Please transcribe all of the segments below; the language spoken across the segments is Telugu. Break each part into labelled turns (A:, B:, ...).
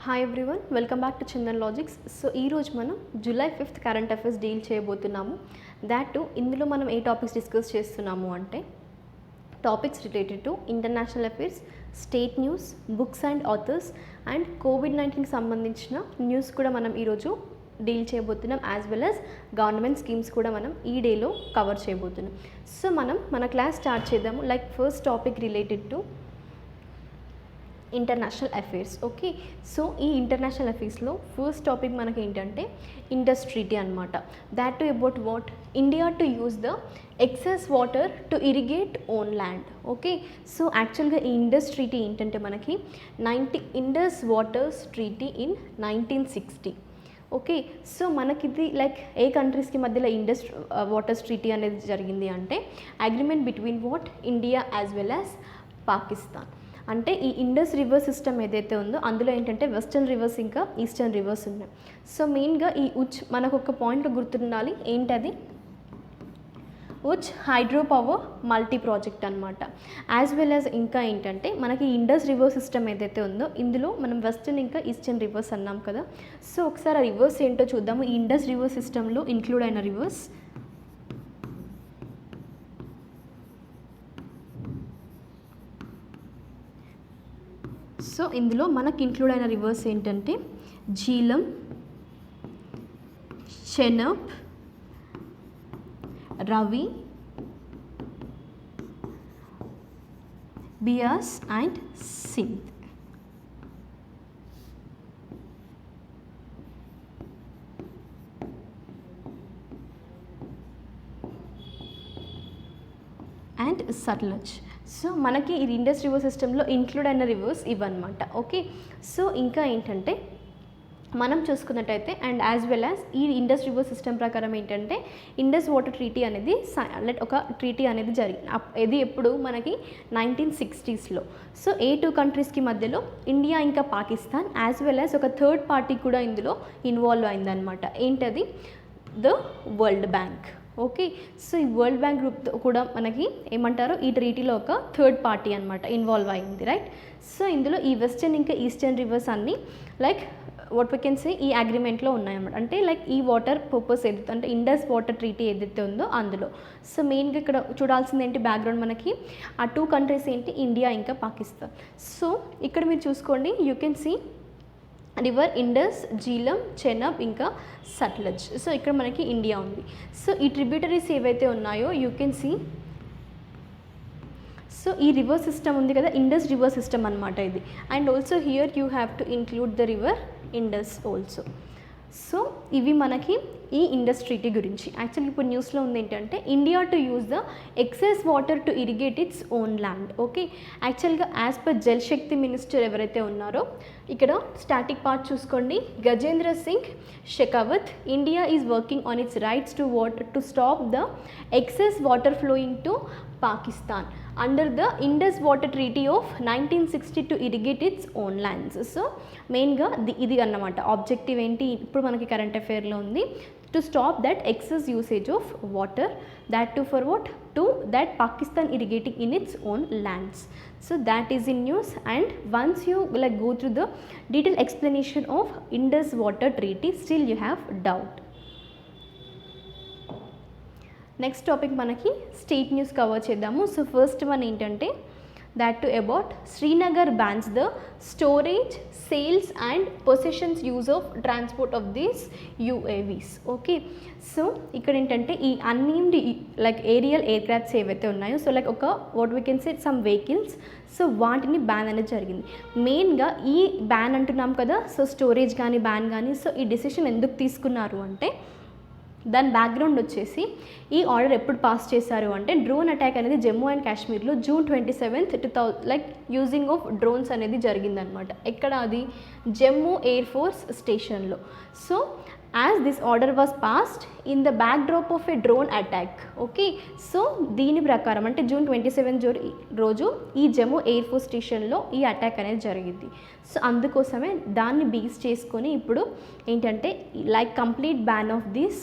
A: Hi everyone, welcome back to Chandan logics. So ఈరోజు మనం July 5th current affairs deal చేయబోతున్నాము. దాట్ ఇందులో మనం ఏ టాపిక్స్ డిస్కస్ చేస్తున్నాము అంటే topics related to international affairs, state news, books and authors and కోవిడ్-19కి సంబంధించిన న్యూస్ కూడా మనం ఈరోజు డీల్ చేయబోతున్నాం. As well as government schemes కూడా మనం ఈ డేలో కవర్ చేయబోతున్నాం. సో మనం మన క్లాస్ స్టార్ట్ చేద్దాము. Like first topic related to international affairs. Okay, so ఈ ఇంటర్నేషనల్ అఫైర్స్లో ఫస్ట్ టాపిక్ మనకి ఏంటంటే ఇండస్ ట్రీటీ అనమాట. That to about what India to use the excess water to irrigate own land. Okay, so యాక్చువల్గా ఈ ఇండస్ ట్రీటీ ఏంటంటే మనకి Indus waters treaty in 1960. Okay, so మనకిది లైక్ ఏ కంట్రీస్కి మధ్యలో ఇండస్ వాటర్స్ ట్రీటీ అనేది జరిగింది అంటే agreement between what India as well as Pakistan. అంటే ఈ ఇండస్ రివర్ సిస్టమ్ ఏదైతే ఉందో అందులో ఏంటంటే వెస్టర్న్ రివర్స్ ఇంకా ఈస్టర్న్ రివర్స్ ఉన్నాయి. సో మెయిన్గా ఈ మనకు ఒక పాయింట్లో గుర్తుండాలి, ఏంటది ఉచ్ హైడ్రో పవర్ మల్టీ ప్రాజెక్ట్ అనమాట. యాజ్ వెల్ యాజ్ ఇంకా ఏంటంటే మనకి ఇండస్ రివర్ సిస్టమ్ ఏదైతే ఉందో ఇందులో మనం వెస్టర్న్ ఇంకా ఈస్టర్న్ రివర్స్ అన్నాం కదా. సో ఒకసారి ఆ రివర్స్ ఏంటో చూద్దాము. ఈ ఇండస్ రివర్ సిస్టంలో ఇంక్లూడ్ అయిన రివర్స్ సో ఇందులో మనకు ఇంక్లూడ్ అయిన రివర్స్ ఏంటంటే Jhelum, Chenab, Ravi, Beas and Sindh. And Sutlej. So మనకి ఈ ఇండస్ రివర్ సిస్టంలో ఇంక్లూడ్ అయిన రివర్స్ ఇవన్నమాట. ఓకే, సో ఇంకా ఏంటంటే మనం చూసుకున్నట్టయితే అండ్ యాజ్ వెల్ యాజ్ ఈ ఇండస్ రివర్ సిస్టమ్ ప్రకారం ఏంటంటే ఇండస్ వాటర్ ట్రీటీ అనేది ఒక ట్రీటీ అనేది జరిగింది. ఇది ఎప్పుడు మనకి 1960sలో. సో ఏ టూ కంట్రీస్కి మధ్యలో ఇండియా ఇంకా పాకిస్తాన్ యాజ్ వెల్ యాజ్ ఒక థర్డ్ పార్టీ కూడా ఇందులో ఇన్వాల్వ్ అయిందనమాట. ఏంటది the world bank. Okay, so ఈ వరల్డ్ బ్యాంక్ గ్రూప్ కూడా మనకి ఏమంటారు ఈ ట్రీటీలో ఒక థర్డ్ పార్టీ అనమాట ఇన్వాల్వ్ అయింది, రైట్. సో ఇందులో ఈ వెస్టర్న్ ఇంకా ఈస్టర్న్ రివర్స్ అన్నీ లైక్ వాట్ వీ కెన్ సే ఈ అగ్రిమెంట్లో ఉన్నాయన్నమాట. అంటే లైక్ ఈ వాటర్ పర్పస్ ఏదైతే అంటే ఇండస్ వాటర్ ట్రీటీ ఏదైతే ఉందో అందులో. సో మెయిన్గా ఇక్కడ చూడాల్సింది ఏంటి బ్యాక్గ్రౌండ్ మనకి ఆ టూ కంట్రీస్ ఏంటి ఇండియా ఇంకా పాకిస్తాన్. సో ఇక్కడ మీరు చూసుకోండి, you can see river Indus, Jhelum, Chenab ఇంకా సట్లజ్. సో ఇక్కడ మనకి ఇండియా ఉంది. సో ఈ ట్రిబ్యూటరీస్ ఏవైతే ఉన్నాయో యూ కెన్ సీ. సో ఈ రివర్ సిస్టమ్ ఉంది కదా ఇండస్ రివర్ సిస్టమ్ అనమాట ఇది. And also here you have to include the river Indus also. So ఇవి మనకి ఈ ఇండస్ ట్రీటీ గురించి. యాక్చువల్లీ ఇప్పుడు న్యూస్లో ఉంది ఏంటంటే India to use the excess water to irrigate its own land. Okay, యాక్చువల్గా యాజ్ పర్ జల్ శక్తి మినిస్టర్ ఎవరైతే ఉన్నారో ఇక్కడ స్టాటిక్ పార్ట్ చూసుకోండి. Gajendra Singh Shekhawat, India is working on it's rights to water to stop the excess water flowing to Pakistan under the Indus water treaty of 1960 to irrigate its own lands. So మెయిన్గా ఇది అన్నమాట ఆబ్జెక్టివ్ ఏంటి ఇప్పుడు మనకి కరెంట్ అఫైర్లో ఉంది. To stop that excess usage of water, that too for what? To that Pakistan irrigating in its own lands. So that is in news. And once you like go through the detailed explanation of Indus Water Treaty, still you have doubt. Next topic మనకి స్టేట్ న్యూస్ కవర్ చేద్దాము. సో ఫస్ట్ వన్ ఏంటంటే that to about Srinagar bans the storage, sales and possessions use of transport of these UAVs. Okay, so ఇక్కడ ఏంటంటే ఈ unnamed like aerial aircrafts ఏవైతే ఉన్నాయో సో లైక్ ఒక what we can say some vehicles, so వాటిని బ్యాన్ అనేది జరిగింది. మెయిన్గా ఈ బ్యాన్ అంటున్నాం కదా, సో స్టోరేజ్ కానీ బ్యాన్ కానీ, సో ఈ డెసిషన్ ఎందుకు తీసుకున్నారు అంటే దాని బ్యాక్గ్రౌండ్ వచ్చేసి ఈ ఆర్డర్ ఎప్పుడు పాస్ చేశారు అంటే డ్రోన్ అటాక్ అనేది జమ్మూ అండ్ కాశ్మీర్లో June 27th 2000 like using of drones అనేది జరిగిందనమాట. ఎక్కడ అది జమ్మూ ఎయిర్ ఫోర్స్ స్టేషన్లో. So as this order was passed in the back drop of A drone attack. Okay, so దీని ప్రకారం అంటే June 27 రోజు ఈ జమ్మూ ఎయిర్ ఫోర్స్ స్టేషన్లో ఈ అటాక్ అనేది జరిగింది. సో అందుకోసమే దాన్ని బేస్ చేసుకొని ఇప్పుడు ఏంటంటే like complete ban of this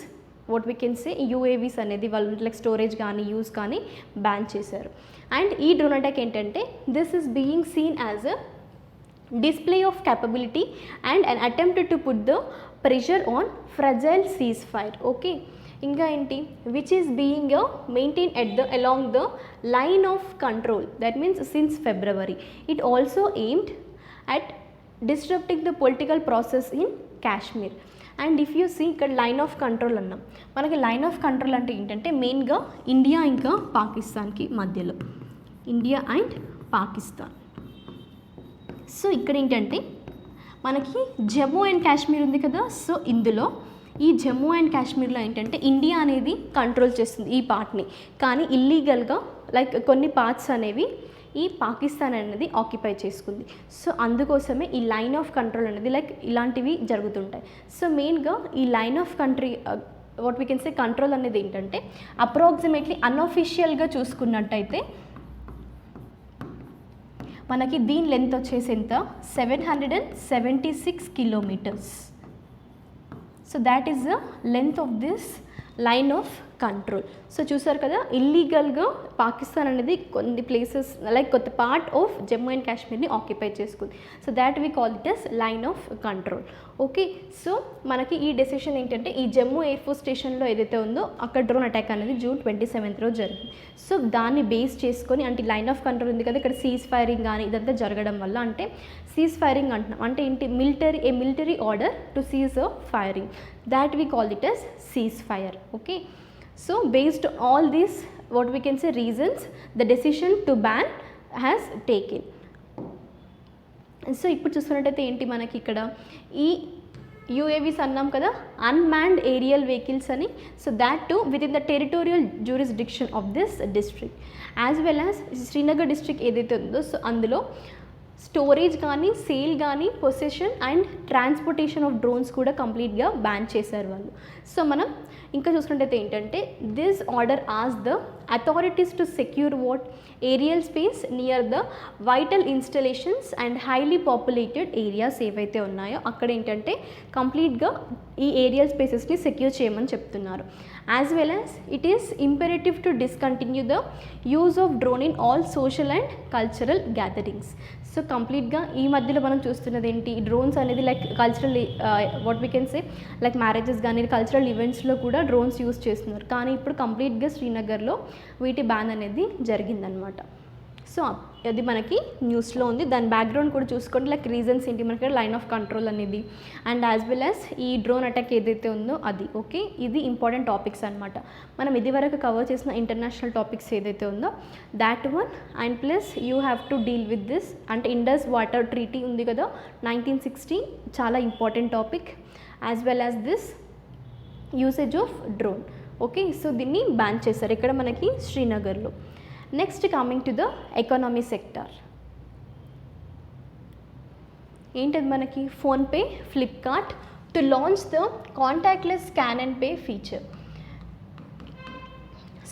A: what we can say UAVs అనేది వాళ్ళు లైక్ స్టోరేజ్ కానీ యూస్ కానీ బ్యాన్ చేశారు. అండ్ ఈ డ్రోన్ అటాక్ ఏంటంటే this is being seen as a display of capability and an attempt to put the pressure on fragile ceasefire. Okay, ఇంకా ఏంటి, which is being maintained at the along the line of control, that means since February. It also aimed at disrupting the political process in Kashmir. And if you see ఇక్కడ లైన్ ఆఫ్ కంట్రోల్ అన్నాం, మనకి లైన్ ఆఫ్ కంట్రోల్ అంటే ఏంటంటే మెయిన్గా ఇండియా ఇంకా పాకిస్తాన్కి మధ్యలో, ఇండియా అండ్ పాకిస్తాన్. సో ఇక్కడ ఏంటంటే మనకి జమ్మూ అండ్ కాశ్మీర్ ఉంది కదా, సో ఇందులో ఈ జమ్మూ అండ్ కాశ్మీర్లో ఏంటంటే ఇండియా అనేది కంట్రోల్ చేస్తుంది ఈ పార్ట్ని, కానీ ఇల్లీగల్గా లైక్ కొన్ని పార్ట్స్ అనేవి ఈ పాకిస్తాన్ అనేది ఆక్యుపై చేసుకుంది. సో అందుకోసమే ఈ లైన్ ఆఫ్ కంట్రోల్ అనేది లైక్ ఇలాంటివి జరుగుతుంటాయి. సో మెయిన్గా ఈ line of country what we can say control అనేది ఏంటంటే అప్రాక్సిమేట్లీ అన్అఫిషియల్గా చూసుకున్నట్టయితే మనకి దీని లెంత్ వచ్చేసి ఎంత 776 kilometres. So that is the length of this line of control. So చూసారు కదా, ఇల్లీగల్గా పాకిస్తాన్ అనేది కొన్ని ప్లేసెస్ లైక్ కొత్త పార్ట్ ఆఫ్ జమ్మూ అండ్ కాశ్మీర్ని ఆక్యుపై చేసుకుంది. So that we call it as line of control. Okay, so మనకి ఈ డెసిషన్ ఏంటంటే ఈ జమ్మూ ఎయిర్ ఫోర్స్ స్టేషన్లో ఏదైతే ఉందో అక్కడ డ్రోన్ అటాక్ అనేది June 27 జరిగింది. సో దాన్ని బేస్ చేసుకొని అంటే లైన్ ఆఫ్ కంట్రోల్ ఉంది కదా, ఇక్కడ సీజ్ ఫైరింగ్ కానీ ఇదంతా జరగడం వల్ల అంటే సీజ్ ఫైరింగ్ అంటున్నాం అంటే ఏంటి, military order to seize firing, that we call it us cease fire. Okay, so based on all these what we can say reasons, the decision to ban has taken. So ఇప్పుడు చూస్తున్నట్టయితే ఏంటి మనకి ఇక్కడ ఈ UAVs అన్నాం కదా, అన్మాన్డ్ ఏరియల్ వెహికల్స్ అని. So that to with in the territorial jurisdiction of this district as well as Srinagar district ఏదైతే ఉందో, సో అందులో స్టోరేజ్ కానీ సేల్ కానీ possession and transportation of drones కూడా కంప్లీట్గా బ్యాన్ చేశారు వాళ్ళు. సో మనం ఇంకా చూసుకున్నట్టయితే ఏంటంటే this order as the authorities to secure what aerial space near the vital installations and highly populated areas ఏవైతే ఉన్నాయో అక్కడ ఏంటంటే కంప్లీట్గా ఈ ఏరియల్ స్పేసెస్ని సెక్యూర్ చేయమని చెప్తున్నారు. As well as it is imperative to discontinue the use of drone in all social and cultural gatherings. So కంప్లీట్గా ఈ మధ్యలో మనం చూస్తున్నది ఏంటి, ఈ డ్రోన్స్ అనేది like cultural what we can say like marriages కానీ కల్చరల్ ఈవెంట్స్లో కూడా డ్రోన్స్ యూస్ చేస్తున్నారు, కానీ ఇప్పుడు కంప్లీట్గా శ్రీనగర్లో వీటి బ్యాన్ అనేది జరిగిందనమాట. సో అది మనకి న్యూస్లో ఉంది, దాని బ్యాక్గ్రౌండ్ కూడా చూసుకోండి, లైక్ రీజన్స్ ఏంటి మనకి లైన్ ఆఫ్ కంట్రోల్ అనేది అండ్ యాజ్ వెల్ యాజ్ ఈ డ్రోన్ అటాక్ ఏదైతే ఉందో అది. ఓకే, ఇది ఇంపార్టెంట్ టాపిక్స్ అనమాట. మనం ఇది వరకు కవర్ చేసిన ఇంటర్నేషనల్ టాపిక్స్ ఏదైతే ఉందో that one and plus you have to deal with this అంటే ఇండస్ వాటర్ ట్రీటీ ఉంది కదా 1960, చాలా important topic, as well as this usage of drone. Okay, so దీన్ని బ్యాన్ చేశారు ఇక్కడ మనకి శ్రీనగర్లో. Next coming to the economy sector, ఏంటది మనకి PhonePe Flipkart to launch the contactless scan and pay feature.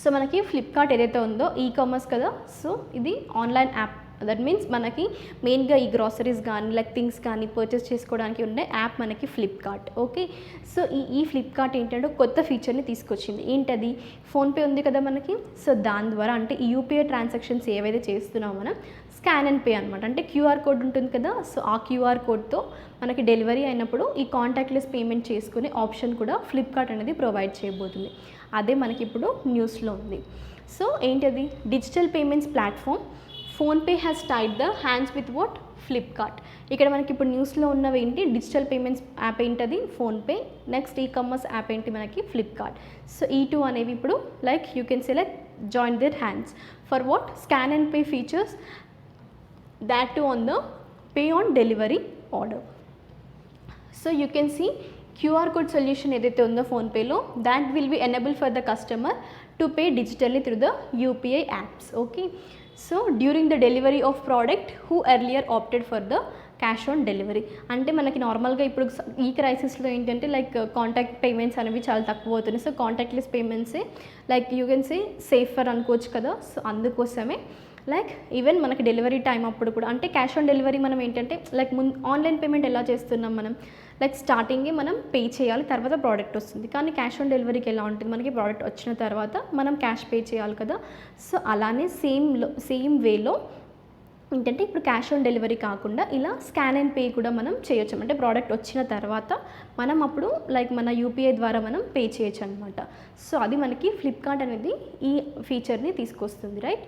A: So మనకి ఫ్లిప్కార్ట్ ఏదైతే ఉందో ఈ కామర్స్ కదా, సో ఇది ఆన్లైన్ యాప్, దట్ మీన్స్ మనకి మెయిన్గా ఈ గ్రాసరీస్ కానీ లైక్ థింగ్స్ కానీ పర్చేస్ చేసుకోవడానికి ఉండే యాప్ మనకి ఫ్లిప్కార్ట్. ఓకే, సో ఈ ఫ్లిప్కార్ట్ ఏంటంటే కొత్త ఫీచర్ని తీసుకొచ్చింది. ఏంటది, ఫోన్పే ఉంది కదా మనకి, సో దాని ద్వారా అంటే ఈ యూపీఐ ట్రాన్సాక్షన్స్ ఏవైతే చేస్తున్నామో మనం స్కాన్ అండ్ పే అనమాట, అంటే క్యూఆర్ కోడ్ ఉంటుంది కదా, సో ఆ క్యూఆర్ కోడ్తో మనకి డెలివరీ అయినప్పుడు ఈ కాంటాక్ట్లెస్ పేమెంట్ చేసుకునే ఆప్షన్ కూడా ఫ్లిప్కార్ట్ అనేది ప్రొవైడ్ చేయబోతుంది. అదే మనకి ఇప్పుడు న్యూస్లో ఉంది. సో ఏంటది, digital payments platform PhonePe has tied the hands with what Flipkart. ఇక్కడ మనకి ఇప్పుడు న్యూస్లో ఉన్నవి ఏంటి, డిజిటల్ పేమెంట్స్ యాప్ ఏంటది PhonePe, next ecommerce app ఏంటి మనకి ఫ్లిప్కార్ట్. సో ఈ టూ అనేవి ఇప్పుడు like you can say like join their hands for what scan and pay features, that to on the pay on delivery order. So you can see QR code solution ఏదైతే ఉందో ఫోన్పేలో that will be enabled for the customer to pay digitally through the UPI apps. Okay, so during the delivery of product who earlier opted for the cash on delivery. అంటే మనకి నార్మల్గా ఇప్పుడు ఈ క్రైసిస్లో ఏంటంటే లైక్ కాంటాక్ట్ పేమెంట్స్ అనేవి చాలా తక్కువ అవుతున్నాయి. సో కాంటాక్ట్లెస్ పేమెంట్సే like you can say safer అనుకోవచ్చు కదా. సో అందుకోసమే లైక్ ఈవెన్ మనకి డెలివరీ టైం అప్పుడు కూడా అంటే క్యాష్ ఆన్ డెలివరీ మనం ఏంటంటే లైక్ ఆన్లైన్ పేమెంట్ ఎలా చేస్తున్నాం మనం లైక్ స్టార్టింగే మనం పే చేయాలి, తర్వాత ప్రోడక్ట్ వస్తుంది. కానీ క్యాష్ ఆన్ డెలివరీకి ఎలా ఉంటుంది, మనకి ప్రోడక్ట్ వచ్చిన తర్వాత మనం క్యాష్ పే చేయాలి కదా. సో అలానే సేమ్ వేలో ఏంటంటే ఇప్పుడు క్యాష్ ఆన్ డెలివరీ కాకుండా ఇలా స్కాన్ అండ్ పే కూడా మనం చేయొచ్చు. అంటే ప్రోడక్ట్ వచ్చిన తర్వాత మనం అప్పుడు లైక్ మన యూపీఐ ద్వారా మనం పే చేయొచ్చు అనమాట. సో అది మనకి ఫ్లిప్కార్ట్ అనేది ఈ ఫీచర్ని తీసుకొస్తుంది, రైట్.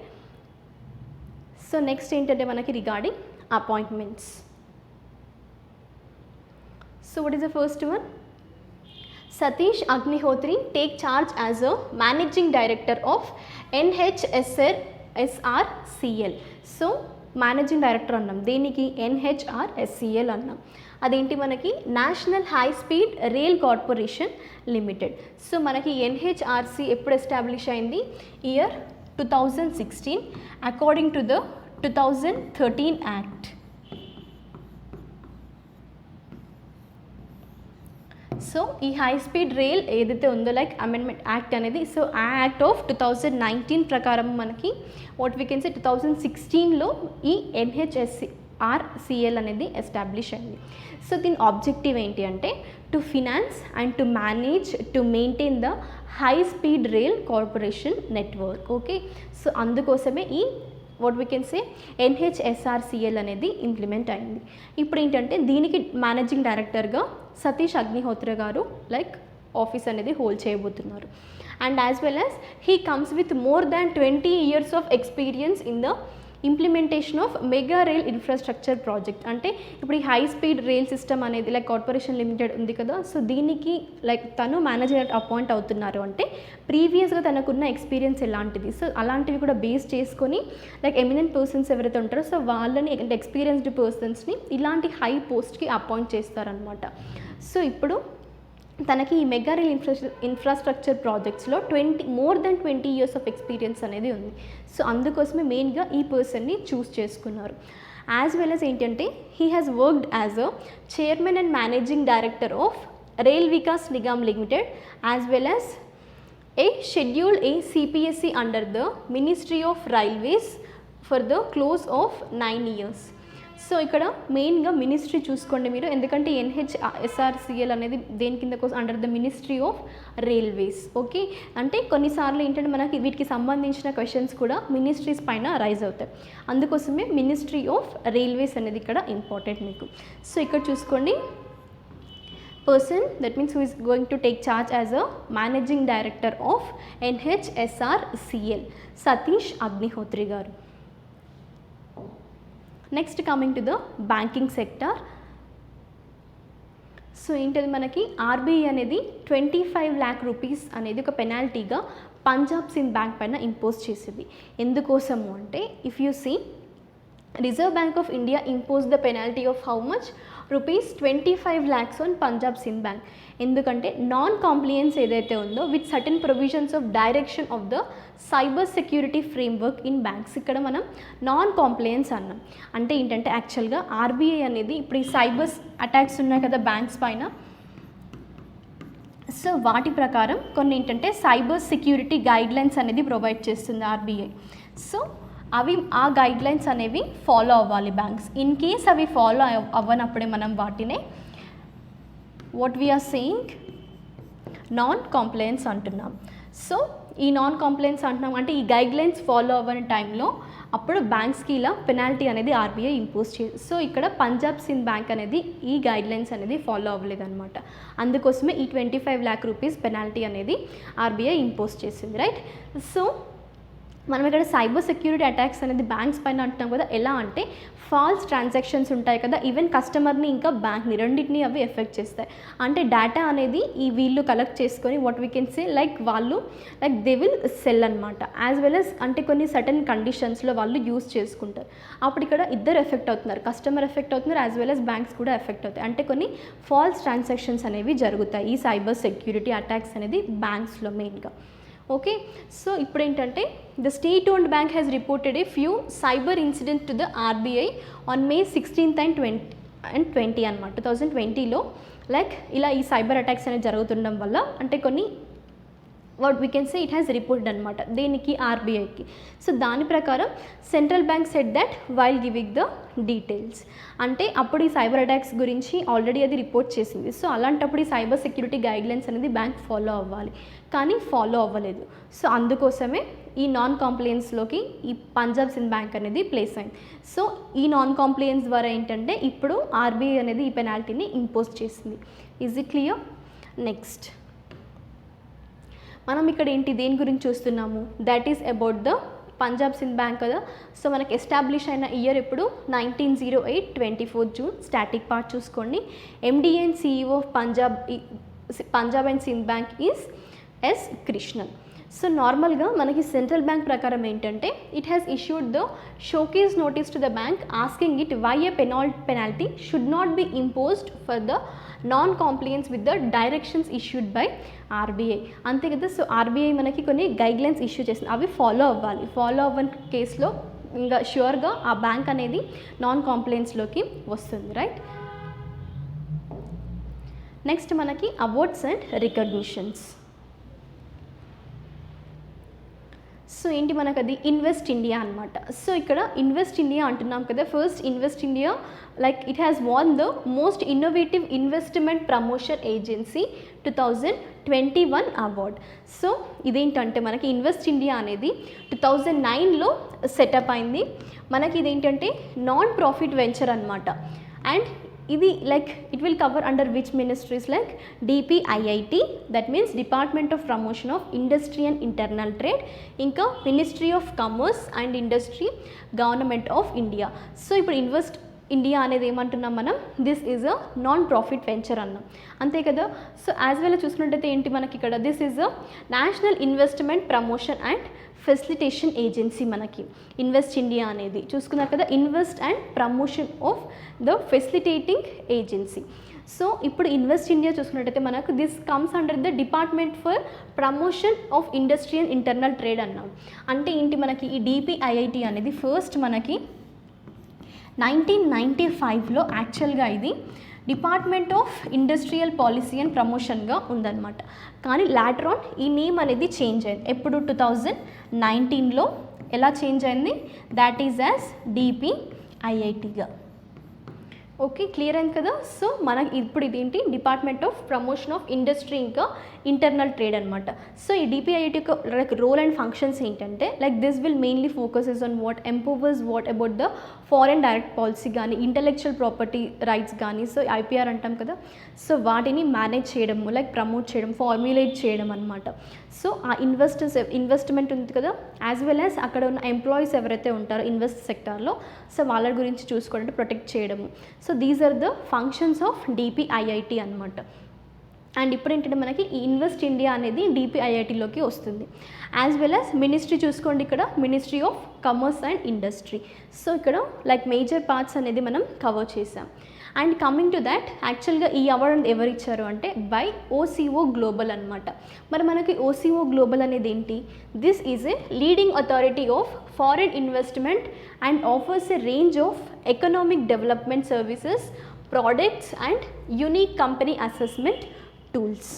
A: సో నెక్స్ట్ ఏంటంటే మనకి regarding appointments. So what is the first one? Satish Agnihotri take charge as a managing director of NHSRCL. So managing director అన్నాం, దేనికి? NHRSCL అన్నాం. అదేంటి మనకి? National high speed rail corporation limited. So మనకి NHRC ఎప్పుడు ఎస్టాబ్లిష్ అయింది? Year 2016 according to the 2013 act. So ఈ హై స్పీడ్ రైల్ ఏదైతే ఉందో లైక్ అమెండ్మెంట్ యాక్ట్ అనేది, సో ఆ యాక్ట్ ఆఫ్ 2019 ప్రకారం మనకి వాట్ వీ కెన్ సే 2016లో ఈ NHSRCL అనేది ఎస్టాబ్లిష్ అయింది. సో దీని ఆబ్జెక్టివ్ ఏంటి అంటే to finance and to manage to maintain the high speed rail corporation network. Okay, so అందుకోసమే ఈ what we can say NHSRCL అనేది ఇంప్లిమెంట్ అయింది. ఇప్పుడు ఏంటంటే దీనికి మేనేజింగ్ డైరెక్టర్గా సతీష్ అగ్నిహోత్రి గారు లైక్ ఆఫీస్ అనేది హోల్డ్ చేయబోతున్నారు. And as well as he comes with more than 20 years of experience in the implementation of mega rail infrastructure project. అంటే ఇప్పుడు ఈ హై స్పీడ్ రైల్ సిస్టమ్ అనేది లైక్ కార్పొరేషన్ లిమిటెడ్ ఉంది కదా, సో దీనికి లైక్ తను మేనేజర్ అపాయింట్ అవుతున్నారు అంటే ప్రీవియస్గా తనకున్న ఎక్స్పీరియన్స్ ఎలాంటిది, సో అలాంటివి కూడా బేస్ చేసుకొని లైక్ ఎమినెంట్ పర్సన్స్ ఎవరైతే ఉంటారో సో వాళ్ళని ఎక్స్పీరియన్స్డ్ పర్సన్స్ని ఇలాంటి హై పోస్ట్కి అపాయింట్ చేస్తారనమాట. సో ఇప్పుడు తనకి ఈ మెగా రైల్ ఇన్ఫ్రాస్ట్రక్చర్ ప్రాజెక్ట్స్లో more than 20 years of experience అనేది ఉంది. సో అందుకోసమే మెయిన్గా ఈ పర్సన్ని చూస్ చేసుకున్నారు. యాజ్ వెల్ యాజ్ ఏంటంటే he has worked as a chairman and managing director of rail Vikas Nigam limited as well as a scheduled a CPSE under the ministry of railways for the close of 9 years. So ఇక్కడ మెయిన్గా మినిస్ట్రీ చూసుకోండి మీరు, ఎందుకంటే NHSRCL అనేది దేని కింద కోసం under the ministry of railways. Okay, అంటే కొన్నిసార్లు ఏంటంటే మనకి వీటికి సంబంధించిన క్వశ్చన్స్ కూడా మినిస్ట్రీస్ పైన రైజ్ అవుతాయి, అందుకోసమే మినిస్ట్రీ ఆఫ్ రైల్వేస్ అనేది ఇక్కడ ఇంపార్టెంట్ మీకు. సో ఇక్కడ చూసుకోండి person that means who is going to take charge as a managing director of NHSRCL Satish Agnihotri గారు. Next coming to the banking sector. So ఏంటది మనకి RBI అనేది 25 lakh rupees అనేది ఒక పెనాల్టీగా పంజాబ్ సింధ్ బ్యాంక్ పైన ఇంపోజ్ చేసింది. ఎందుకోసము అంటే if you see reserve bank of India impose the penalty of how much ₹25 lakhs on Punjab Sind bank. ఎందుకంటే నాన్ కాంప్లియన్స్ ఏదైతే ఉందో with certain provisions of direction of the cyber security framework in banks. ఇక్కడ మనం నాన్ కాంప్లియన్స్ అన్నాం అంటే ఏంటంటే యాక్చువల్గా RBI అనేది ఇప్పుడు ఈ సైబర్ అటాక్స్ ఉన్నాయి కదా బ్యాంక్స్ పైన, సో వాటి ప్రకారం కొన్ని ఏంటంటే సైబర్ సెక్యూరిటీ గైడ్లైన్స్ అనేది ప్రొవైడ్ చేస్తుంది RBI. సో అవి ఆ గైడ్లైన్స్ అనేవి ఫాలో అవ్వాలి బ్యాంక్స్. ఇన్ కేస్ అవి ఫాలో అవ్వనప్పుడే మనం వాటినే what we are saying non compliance అంటున్నాం. సో ఈ నాన్ కాంప్లయన్స్ అంటున్నాం అంటే ఈ గైడ్లైన్స్ ఫాలో అవ్వని టైంలో అప్పుడు బ్యాంక్స్కి ఇలా పెనాల్టీ అనేది RBI ఇంపోజ్ చేసి, సో ఇక్కడ పంజాబ్ సింధ్ బ్యాంక్ అనేది ఈ గైడ్లైన్స్ అనేది ఫాలో అవ్వలేదన్నమాట, అందుకోసమే ఈ 25 lakh rupees పెనాల్టీ అనేది RBI ఇంపోజ్ చేసింది, రైట్. సో మనం ఇక్కడ సైబర్ సెక్యూరిటీ అటాక్స్ అనేది బ్యాంక్స్ పైన అంటున్నాం కదా, ఎలా అంటే ఫాల్స్ ట్రాన్సాక్షన్స్ ఉంటాయి కదా, ఈవెన్ కస్టమర్ని ఇంకా బ్యాంక్ని రెండింటిని అవి ఎఫెక్ట్ చేస్తాయి. అంటే డేటా అనేది ఈ వీళ్ళు కలెక్ట్ చేసుకొని what we can say like వాళ్ళు లైక్ దే విల్ సెల్ అనమాట, యాజ్ వెల్ యాజ్ అంటే కొన్ని సర్టన్ కండిషన్స్లో వాళ్ళు యూస్ చేసుకుంటారు. అప్పుడు ఇక్కడ ఇద్దరు ఎఫెక్ట్ అవుతున్నారు, కస్టమర్ ఎఫెక్ట్ అవుతున్నారు యాజ్ వెల్ యాజ్ బ్యాంక్స్ కూడా ఎఫెక్ట్ అవుతాయి. అంటే కొన్ని ఫాల్స్ ట్రాన్సాక్షన్స్ అనేవి జరుగుతాయి ఈ సైబర్ సెక్యూరిటీ అటాక్స్ అనేది బ్యాంక్స్లో మెయిన్గా. ఓకే, సో ఇప్పుడు ఏంటంటే the state owned bank has reported a few cyber incident to the RBI on May 16th and 20 అనమాట. 2020లో లైక్ ఇలా ఈ సైబర్ అటాక్స్ అనేది జరుగుతుండడం వల్ల అంటే కొన్ని what we can say it has reported అనమాట దేనికి RBIకి. సో దాని ప్రకారం central bank said that while giving the details, అంటే అప్పుడు ఈ సైబర్ అటాక్స్ గురించి ఆల్రెడీ అది రిపోర్ట్ చేసింది. సో అలాంటప్పుడు ఈ సైబర్ సెక్యూరిటీ గైడ్లైన్స్ అనేది బ్యాంక్ ఫాలో అవ్వాలి, కానీ ఫాలో అవ్వలేదు. సో అందుకోసమే ఈ నాన్ కాంప్లయన్స్లోకి ఈ పంజాబ్ సింధ్ బ్యాంక్ అనేది ప్లేస్ అయింది. సో ఈ నాన్ కాంప్లయన్స్ ద్వారా ఏంటంటే ఇప్పుడు ఆర్బీఐ అనేది ఈ పెనాల్టీని ఇంపోజ్ చేసింది. Is it clear? నెక్స్ట్ మనం ఇక్కడ ఏంటి దేని గురించి చూస్తున్నాము, that is about the Punjab Sind bank కదా. సో మనకి ఎస్టాబ్లిష్ అయిన ఇయర్ ఎప్పుడు 1908 24 జూన్. స్టాటిక్ పార్ట్ చూసుకోండి. MD and CEO of Punjab and Sind bank is S Krishnan. So నార్మల్గా మనకి సెంట్రల్ బ్యాంక్ ప్రకారం ఏంటంటే it has issued the show cause notice to the bank asking it why a penalty should not be imposed for the non compliance with the directions issued by RBI. అంతే కదా. సో ఆర్బీఐ మనకి కొన్ని గైడ్లైన్స్ ఇష్యూ చేసింది, అవి ఫాలో అవ్వాలి. ఫాలో అవ్వని కేసులో ఇంకా ష్యూర్గా ఆ బ్యాంక్ అనేది నాన్ కాంప్లియన్స్లోకి వస్తుంది, రైట్. నెక్స్ట్ మనకి అవార్డ్స్ అండ్ రికగ్నిషన్స్. సో ఏంటి మనకు అది ఇన్వెస్ట్ ఇండియా అనమాట. సో ఇక్కడ ఇన్వెస్ట్ ఇండియా అంటున్నాం కదా. First invest India like it has won the most innovative investment promotion agency 2021 award. So ఇదేంటంటే మనకి ఇన్వెస్ట్ ఇండియా అనేది 2009లో సెటప్ అయింది. మనకి ఇదేంటంటే నాన్ ప్రాఫిట్ వెంచర్ అనమాట. అండ్ ఇది like it will cover under which ministries like DPIIT, that means department of promotion of industry and internal trade, ఇంకా ministry of commerce and industry, government of India. So ఇప్పుడు ఇన్వెస్ట్ ఇండియా అనేది ఏమంటున్నాం మనం, this is a non profit venture అన్నాం, అంతే కదా. సో యాజ్ వెల్ చూసినట్టయితే ఏంటి మనకి ఇక్కడ this is a national investment promotion and facilitation agency. మనకి ఇన్వెస్ట్ ఇండియా అనేది చూసుకున్నారు కదా, invest and promotion of the facilitating agency. So ఇప్పుడు ఇన్వెస్ట్ ఇండియా చూసుకున్నట్టయితే మనకు this comes under the department for promotion of industry and internal trade అన్నాం. అంటే ఏంటి మనకి ఈ డిపిఐఐటి అనేది ఫస్ట్ మనకి 1995లో యాక్చువల్గా ఇది department of industrial policy and ప్రమోషన్గా ఉందన్నమాట. కానీ లాటర్ ఆన్ ఈ నేమ్ అనేది చేంజ్ అయింది. ఎప్పుడు 2019లో ఎలా చేంజ్ అయింది, దాట్ ఈజ్ యాజ్ డిపిఐఐటిగా. ఓకే, క్లియర్ అయింది కదా. సో మనకి ఇప్పుడు ఇదేంటి department of promotion of industry ఇంకా ఇంటర్నల్ ట్రేడ్ అనమాట. సో ఈ డిపిఐఐటి యొక్క రోల్ అండ్ ఫంక్షన్స్ ఏంటంటే like this will mainly focuses on what empowers what about the foreign direct policy కానీ ఇంటలెక్చువల్ ప్రాపర్టీ రైట్స్ కానీ, సో ఐపీఆర్ అంటాం కదా, సో వాటిని మేనేజ్ చేయడము లైక్ ప్రమోట్ చేయడం ఫార్ములేట్ చేయడం అనమాట. సో ఆ ఇన్వెస్ట్మెంట్ ఉంది కదా, యాజ్ వెల్ యాజ్ అక్కడ ఉన్న ఎంప్లాయీస్ ఎవరైతే ఉంటారో ఇన్వెస్ట్ సెక్టార్లో, సో వాళ్ళ గురించి చూసుకోవడం ప్రొటెక్ట్ చేయడము. So these are the functions of DPIIT అనమాట. అండ్ ఇప్పుడు ఏంటంటే మనకి ఈ ఇన్వెస్ట్ ఇండియా అనేది డిపిఐఐటిలోకి వస్తుంది. యాజ్ వెల్ యాజ్ మినిస్ట్రీ చూసుకోండి, ఇక్కడ ministry of commerce and industry. So ఇక్కడ లైక్ మేజర్ పార్ట్స్ అనేది మనం కవర్ చేసాం. అండ్ కమింగ్ టు దాట్ యాక్చువల్గా ఈ అవార్డు ఎవరు ఇచ్చారు అంటే బై ఓసిఓ గ్లోబల్ అనమాట. మరి మనకి ఓసిఓ గ్లోబల్ అనేది ఏంటి, this is a leading authority of foreign investment and offers A range of economic development services, products and unique company assessment tools.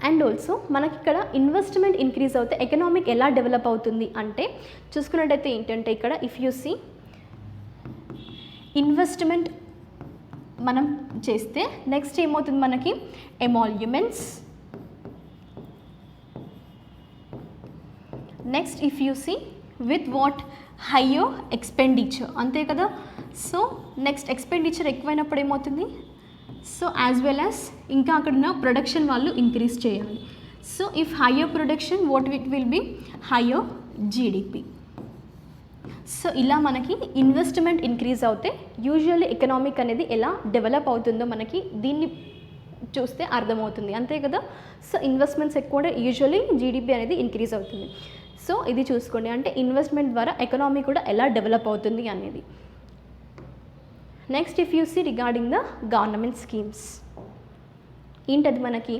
A: And also మనకి ఇక్కడ ఇన్వెస్ట్మెంట్ ఇంక్రీజ్ అవుతే ఎకనామిక్ ఎలా డెవలప్ అవుతుంది అంటే చూసుకున్నట్టయితే ఏంటంటే ఇక్కడ ఇఫ్ యూ సీ ఇన్వెస్ట్మెంట్ మనం చేస్తే నెక్స్ట్ ఏమవుతుంది మనకి emoluments, next if you see with what higher expenditure, అంతే కదా. సో నెక్స్ట్ ఎక్స్పెండిచర్ ఎక్కువైనప్పుడు ఏమవుతుంది, సో యాజ్ వెల్ యాజ్ ఇంకా అక్కడ ఉన్న ప్రొడక్షన్ వాళ్ళు ఇంక్రీజ్ చేయాలి. So if higher production what it will be higher GDP. So ఇలా మనకి ఇన్వెస్ట్మెంట్ ఇంక్రీజ్ అవుతే యూజువల్లీ ఎకనామిక్ అనేది ఎలా డెవలప్ అవుతుందో మనకి దీన్ని చూస్తే అర్థమవుతుంది, అంతే కదా. సో ఇన్వెస్ట్మెంట్స్ ఎక్కువ యూజువల్లీ జీడిపి అనేది ఇంక్రీజ్ అవుతుంది. సో ఇది చూసుకోండి, అంటే ఇన్వెస్ట్మెంట్ ద్వారా ఎకనామీ కూడా ఎలా డెవలప్ అవుతుంది అనేది. Next if you see regarding the government schemes ఏంటది మనకి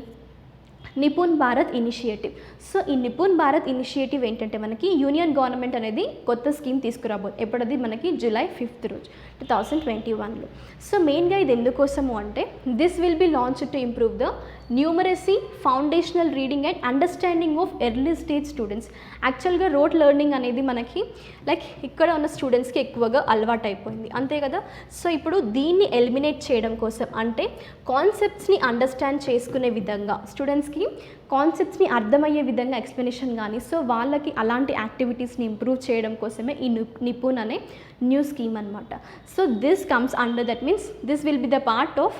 A: నిపుణ్ భారత్ ఇనిషియేటివ్. సో ఈ నిపుణ్ భారత్ ఇనిషియేటివ్ ఏంటంటే మనకి యూనియన్ గవర్నమెంట్ అనేది కొత్త స్కీమ్ తీసుకురాబోతుంది. ఎప్పుడది మనకి July 5th రోజు 2021లో. సో మెయిన్గా ఇది ఎందుకోసము అంటే this will be launch to improve the numeracy, foundational reading and understanding of early stage students. యాక్చువల్గా రోట్ లెర్నింగ్ అనేది మనకి లైక్ ఇక్కడ ఉన్న స్టూడెంట్స్కి ఎక్కువగా అలవాటు అయిపోయింది, అంతే కదా. సో ఇప్పుడు దీన్ని ఎలిమినేట్ చేయడం కోసం, అంటే కాన్సెప్ట్స్ని అండర్స్టాండ్ చేసుకునే విధంగా, స్టూడెంట్స్కి కాన్సెప్ట్స్ని అర్థమయ్యే విధంగా ఎక్స్ప్లెనేషన్ కానీ, సో వాళ్ళకి అలాంటి యాక్టివిటీస్ని ఇంప్రూవ్ చేయడం కోసమే ఈ నిపుణ్ అనే న్యూ స్కీమ్ అనమాట. So this comes under, that means this will be the part of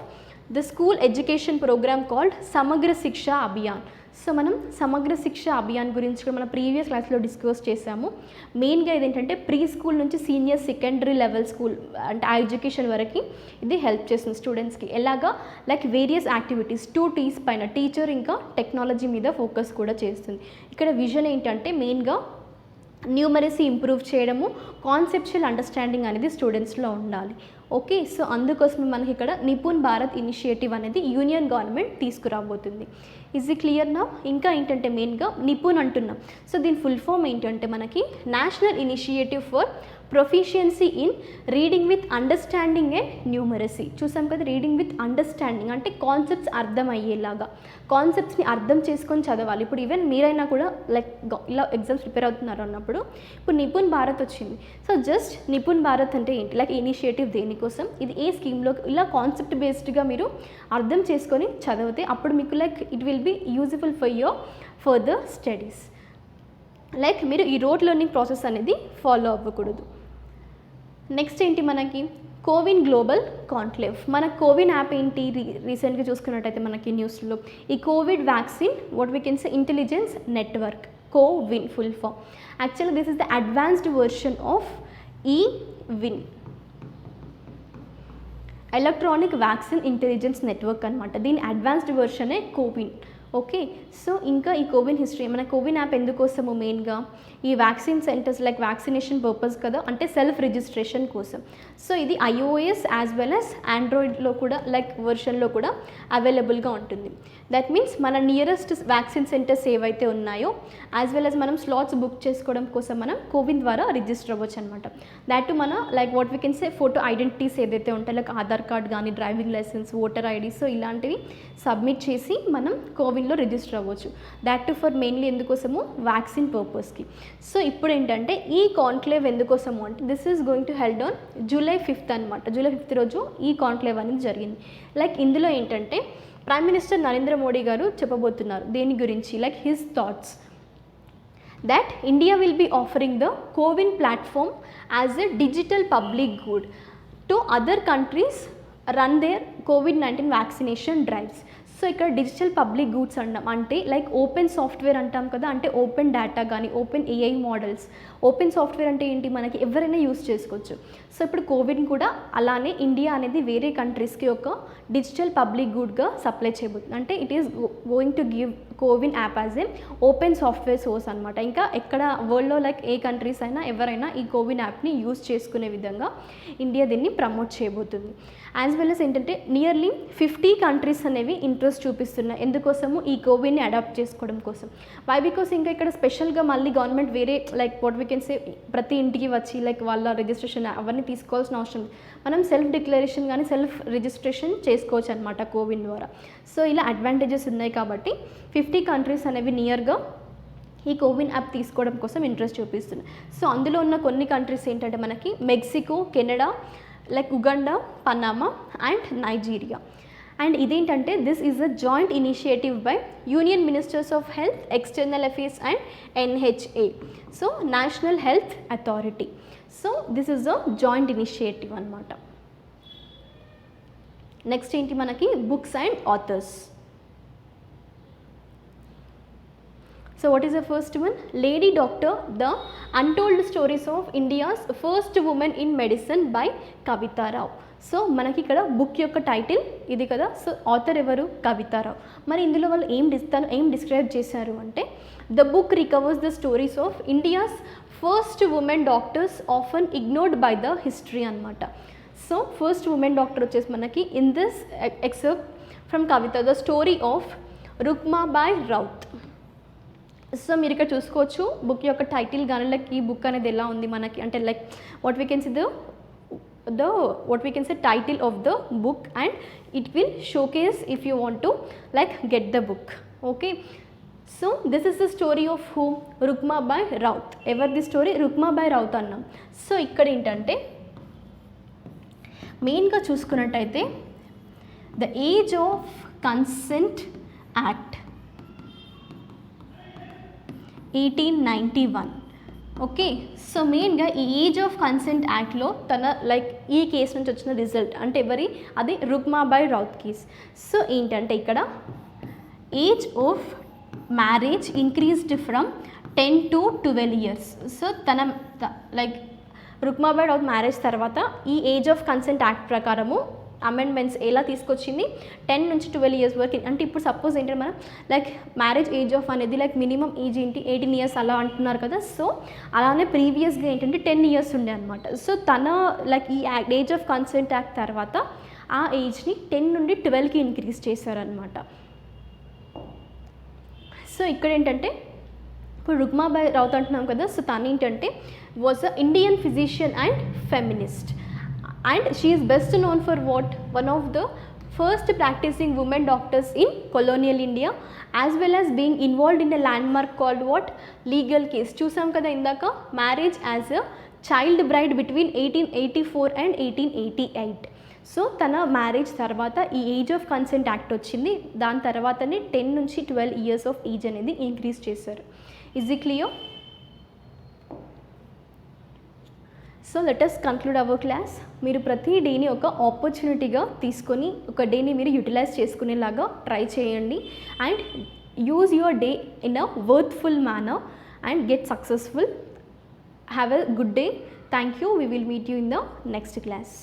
A: the school education program called Samagra Shiksha Abhiyan. So మనం సమగ్ర శిక్ష అభియాన్ గురించి కూడా మన ప్రీవియస్ క్లాస్లో డిస్కస్ చేసాము. మెయిన్గా ఇదేంటంటే ప్రీ స్కూల్ నుంచి సీనియర్ సెకండరీ లెవెల్ స్కూల్ అంటే ఆ ఎడ్యుకేషన్ వరకు ఇది హెల్ప్ చేస్తుంది స్టూడెంట్స్కి. ఎలాగా లైక్ వేరియస్ యాక్టివిటీస్ 2 T's పైన, టీచర్ ఇంకా టెక్నాలజీ మీద ఫోకస్ కూడా చేస్తుంది. ఇక్కడ విజన్ ఏంటంటే మెయిన్గా న్యూమరసీ ఇంప్రూవ్ చేయడము, కాన్సెప్చువల్ అండర్స్టాండింగ్ అనేది స్టూడెంట్స్లో ఉండాలి. ఓకే, సో అందుకోసమే మనకి ఇక్కడ నిపుణ్ భారత్ ఇనిషియేటివ్ అనేది యూనియన్ గవర్నమెంట్ తీసుకురాబోతుంది. ఈజ్ ఇట్ క్లియర్ నా? ఇంకా ఏంటంటే మెయిన్గా నిపుణ్ అంటున్నాం. సో దీని ఫుల్ ఫామ్ ఏంటంటే మనకి national initiative for proficiency in reading with understanding and numeracy. చూసాం కదా, రీడింగ్ విత్ అండర్స్టాండింగ్ అంటే కాన్సెప్ట్స్ అర్థమయ్యేలాగా, కాన్సెప్ట్స్ని అర్థం చేసుకొని చదవాలి. ఇప్పుడు ఈవెన్ మీరైనా కూడా లైక్ ఇలా ఎగ్జామ్స్ ప్రిపేర్ అవుతున్నారు అన్నప్పుడు ఇప్పుడు నిపుణ్ భారత్ వచ్చింది. సో జస్ట్ నిపుణ్ భారత్ అంటే ఏంటి, లైక్ ఇనిషియేటివ్ దేనికోసం, ఇది ఏ స్కీమ్లో, ఇలా కాన్సెప్ట్ బేస్డ్గా మీరు అర్థం చేసుకొని చదివితే అప్పుడు మీకు like it will be useful for your further studies. Like మీరు ఈ రోట్ లెర్నింగ్ ప్రాసెస్ అనేది ఫాలో అవ్వకూడదు. నెక్స్ట్ ఏంటి మనకి కోవిన్ గ్లోబల్ కాన్క్లేవ్. మన కోవిన్ యాప్ ఏంటి, రీసెంట్గా చూసుకున్నట్టయితే మనకి న్యూస్లో ఈ Covid vaccine what we can say intelligence network, CoWIN full form. Actually this is the advanced version of eVIN, electronic vaccine intelligence network అనమాట. దీని అడ్వాన్స్డ్ వర్షనే కోవిన్. ఓకే, సో ఇంకా ఈ కోవిన్ హిస్టరీ, మన కోవిన్ యాప్ ఎందుకోసము, మెయిన్గా ఈ vaccine centres like vaccination purpose కదా, అంటే సెల్ఫ్ రిజిస్ట్రేషన్ కోసం. సో ఇది iOS యాజ్ వెల్ యాజ్ ఆండ్రాయిడ్లో కూడా లైక్ వర్షన్లో కూడా అవైలబుల్గా ఉంటుంది. దట్ మీన్స్ మన నియరెస్ట్ వ్యాక్సిన్ సెంటర్స్ ఏవైతే ఉన్నాయో యాజ్ వెల్ యాజ్ మనం స్లాట్స్ బుక్ చేసుకోవడం కోసం మనం కోవిన్ ద్వారా రిజిస్టర్ అవ్వచ్చు అనమాట. దాట్ మన like what we can say photo identities ఏదైతే ఉంటాయో లైక్ ఆధార్ కార్డ్ కానీ, driving licence, voter ID, so ఇలాంటివి సబ్మిట్ చేసి మనం కోవిన్లో రిజిస్టర్ అవ్వచ్చు. దాట్ టు ఫర్ మెయిన్లీ ఎందుకోసము వ్యాక్సిన్ పర్పస్కి. సో ఇప్పుడు ఏంటంటే ఈ కాన్క్లేవ్ ఎందుకోసము అంటే this is going to held on July 5th అనమాట. July 5th రోజు ఈ కాన్క్లేవ్ అనేది జరిగింది. లైక్ ఇందులో ఏంటంటే ప్రైమ్ మినిస్టర్ నరేంద్ర మోడీ గారు చెప్పబోతున్నారు దేని గురించి, like his thoughts that India will be offering the CoWIN platform as a digital public good to other countries run their COVID-19 vaccination drives. So ఇక్కడ డిజిటల్ పబ్లిక్ గూడ్స్ అంటాం అంటే లైక్ ఓపెన్ సాఫ్ట్వేర్ అంటాం కదా, అంటే ఓపెన్ డేటా కానీ, open AI models. Open software అంటే ఏంటి, మనకి ఎవరైనా యూస్ చేసుకోవచ్చు. సో ఇప్పుడు కోవిడ్ కూడా అలానే ఇండియా అనేది వేరే కంట్రీస్కి ఒక డిజిటల్ పబ్లిక్ గుడ్గా సప్లై చేయబోతుంది. అంటే it is going to give CoWIN app as a open software source అనమాట. ఇంకా ఎక్కడ వరల్డ్లో లైక్ ఏ కంట్రీస్ అయినా ఎవరైనా ఈ కోవిన్ యాప్ని యూస్ చేసుకునే విధంగా ఇండియా దీన్ని ప్రమోట్ చేయబోతుంది. యాజ్ వెల్ as ఏంటంటే నియర్లీ 50 కంట్రీస్ అనేవి ఇంట్రెస్ట్ చూపిస్తున్నాయి ఎందుకోసము ఈ కోవిడ్ని అడాప్ట్ చేసుకోవడం కోసం. వై బికాస్ ఇంకా ఇక్కడ స్పెషల్గా మళ్ళీ గవర్నమెంట్ వేరే లైక్ వాట్ వీ కెన్ సే ప్రతి ఇంటికి వచ్చి లైక్ వాళ్ళ రిజిస్ట్రేషన్ అవన్నీ తీసుకోవాల్సిన అవసరం లేదు. మనం సెల్ఫ్ డిక్లరేషన్ కానీ సెల్ఫ్ రిజిస్ట్రేషన్ చేసుకోవచ్చు అనమాట కోవిన్ ద్వారా. సో ఇలా అడ్వాంటేజెస్ ఉన్నాయి కాబట్టి 50 కంట్రీస్ అనేవి నియర్గా ఈ కోవిన్ యాప్ తీసుకోవడం కోసం ఇంట్రెస్ట్ చూపిస్తున్నాయి. సో అందులో ఉన్న కొన్ని కంట్రీస్ ఏంటంటే మనకి Mexico, Canada, like Uganda, Panama and Nigeria. And ఇదేంటంటే this is a joint initiative by union ministers of health, external affairs and NHA, so national health authority. So this is a joint initiative అనమాట. నెక్స్ట్ ఏంటి మనకి books and authors. So what is the first one? Lady Doctor, The Untold Stories of India's First Woman in Medicine by Kavita Rao. So మనకి ఇక్కడ బుక్ యొక్క టైటిల్ ఇది కదా. సో ఆథర్ ఎవరు? కవితా రావు. మరి ఇందులో వాళ్ళు ఏం డిస్క్రైబ్ చేశారు అంటే the book recovers the stories of India's first women doctors often ignored by the history అనమాట. సో ఫస్ట్ ఉమెన్ డాక్టర్ వచ్చేసి మనకి in this except from Kavitha the story of Rukhmabai Raut. So మీరు ఇక్కడ చూసుకోవచ్చు బుక్ యొక్క టైటిల్ కానీ లైక్ ఈ బుక్ అనేది ఎలా ఉంది మనకి అంటే like what we can see the the what we can say title of the book, and it will showcase if you want to like get the book. Okay, so this is the story of who? Rukmabai Raut. ఎవరిది స్టోరీ? రుక్మాబాయి రౌత్ అన్నాం. సో ఇక్కడ ఏంటంటే మెయిన్గా చూసుకున్నట్టయితే the age of consent act 1891. Okay, so మెయిన్గా ఈ ఏజ్ ఆఫ్ కన్సెంట్ యాక్ట్లో తన లైక్ ఈ కేసు నుంచి వచ్చిన రిజల్ట్ అంటే ఎవరి? అది రుక్మాబాయి రౌత్ కేస్. సో ఏంటంటే ఇక్కడ age of marriage increased from 10 to 12 years. So తన లైక్ రుక్మాబాయి రౌత్ మ్యారేజ్ తర్వాత ఈ ఏజ్ ఆఫ్ కన్సెంట్ యాక్ట్ ప్రకారము అమెండ్మెంట్స్ ఎలా తీసుకొచ్చింది? 10 నుంచి 12 years వరకు. అంటే ఇప్పుడు సపోజ్ ఏంటంటే మనం లైక్ మ్యారేజ్ ఏజ్ ఆఫ్ అనేది లైక్ మినిమం ఏజ్ ఏంటి 18 years అలా అంటున్నారు కదా. సో అలానే ప్రీవియస్గా ఏంటంటే 10 years ఉండే అనమాట. సో తన లైక్ ఈ ఏజ్ ఆఫ్ కన్సెంట్ యాక్ట్ తర్వాత ఆ ఏజ్ని 10 నుండి 12కి ఇంక్రీజ్ చేశారనమాట. సో ఇక్కడ ఏంటంటే ఇప్పుడు రుక్మాబాయి రౌత్ అంటున్నాం కదా. సో తను ఏంటంటే was a Indian physician and feminist, and she is best known for what? One of the first practicing women doctors in colonial India, as well as being involved in a landmark called what? Legal case. చూసాం కదా ఇందాక, marriage as a child braid between 1884 and 1888. So తన మ్యారేజ్ తర్వాత ఈ ఏజ్ ఆఫ్ కన్సెంట్ యాక్ట్ వచ్చింది. దాని తర్వాతనే 10 నుంచి 12 years ఆఫ్ ఏజ్ అనేది ఇంక్రీజ్ చేశారు. Is it clear? So let us conclude our class. మీరు ప్రతి డేని ఒక ఆపర్చునిటీగా తీసుకొని ఒక డేని మీరు యూటిలైజ్ చేసుకునేలాగా ట్రై చేయండి, and use your day in a worthful manner and get successful. Have a good day. Thank you. We will meet you in the next class.